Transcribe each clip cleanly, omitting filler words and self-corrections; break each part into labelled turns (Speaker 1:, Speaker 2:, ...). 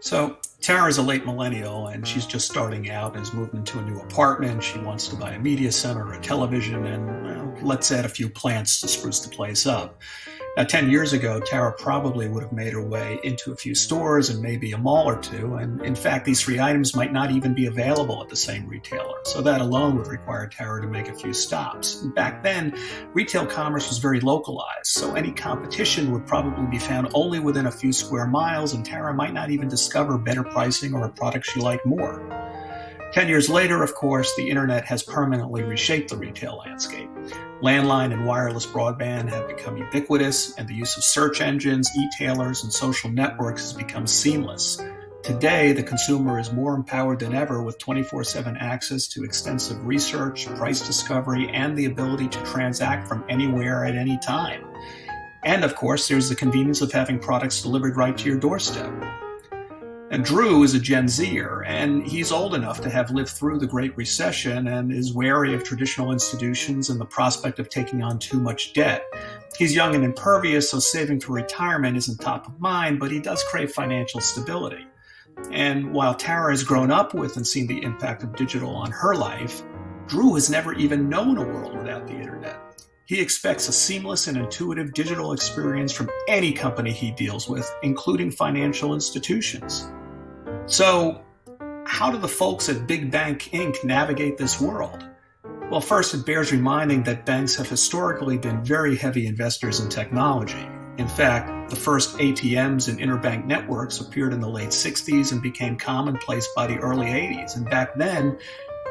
Speaker 1: So Tara is a late millennial and she's just starting out and has moved into a new apartment. She wants to buy a media center, a television, and let's add a few plants to spruce the place up. Now, 10 years ago, Tara probably would have made her way into a few stores and maybe a mall or two. And in fact, these three items might not even be available at the same retailer. So that alone would require Tara to make a few stops. And back then, retail commerce was very localized. So any competition would probably be found only within a few square miles, and Tara might not even discover better pricing or a product she liked more. 10 years later, of course, the internet has permanently reshaped the retail landscape. Landline and wireless broadband have become ubiquitous, and the use of search engines, e-tailers, and social networks has become seamless. Today, the consumer is more empowered than ever with 24/7 access to extensive research, price discovery, and the ability to transact from anywhere at any time. And of course, there's the convenience of having products delivered right to your doorstep. And Drew is a Gen Zer, and he's old enough to have lived through the Great Recession and is wary of traditional institutions and the prospect of taking on too much debt. He's young and impervious, so saving for retirement isn't top of mind, but he does crave financial stability. And while Tara has grown up with and seen the impact of digital on her life, Drew has never even known a world without the internet. He expects a seamless and intuitive digital experience from any company he deals with, including financial institutions. So, how do the folks at Big Bank Inc. navigate this world? Well, first, it bears reminding that banks have historically been very heavy investors in technology. In fact, the first ATMs and interbank networks appeared in the late 60s and became commonplace by the early 80s. And back then,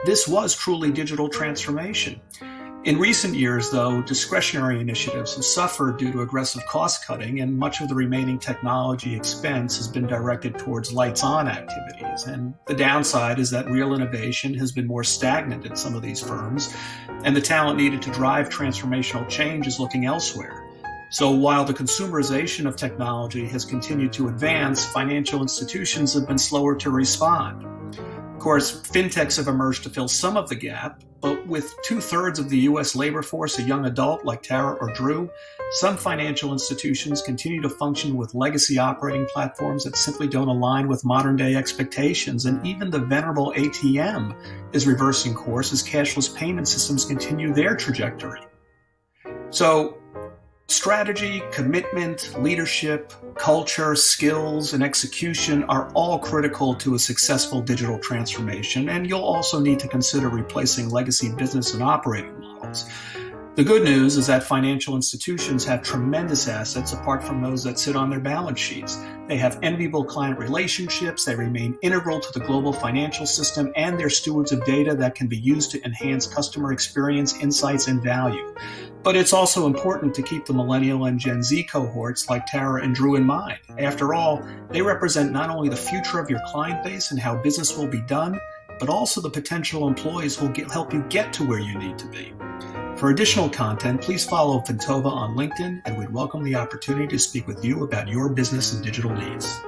Speaker 1: this was truly digital transformation. In recent years, though, discretionary initiatives have suffered due to aggressive cost cutting, and much of the remaining technology expense has been directed towards lights-on activities. And the downside is that real innovation has been more stagnant at some of these firms, and the talent needed to drive transformational change is looking elsewhere. So while the consumerization of technology has continued to advance, financial institutions have been slower to respond. Of course, fintechs have emerged to fill some of the gap, but with 2/3 of the U.S. labor force a young adult like Tara or Drew, some financial institutions continue to function with legacy operating platforms that simply don't align with modern-day expectations, and even the venerable ATM is reversing course as cashless payment systems continue their trajectory. So, strategy, commitment, leadership, culture, skills, and execution are all critical to a successful digital transformation, and you'll also need to consider replacing legacy business and operating models. The good news is that financial institutions have tremendous assets apart from those that sit on their balance sheets. They have enviable client relationships, they remain integral to the global financial system, and they're stewards of data that can be used to enhance customer experience, insights, and value. But it's also important to keep the Millennial and Gen Z cohorts like Tara and Drew in mind. After all, they represent not only the future of your client base and how business will be done, but also the potential employees who will help you get to where you need to be. For additional content, please follow Ventova on LinkedIn, and we'd welcome the opportunity to speak with you about your business and digital needs.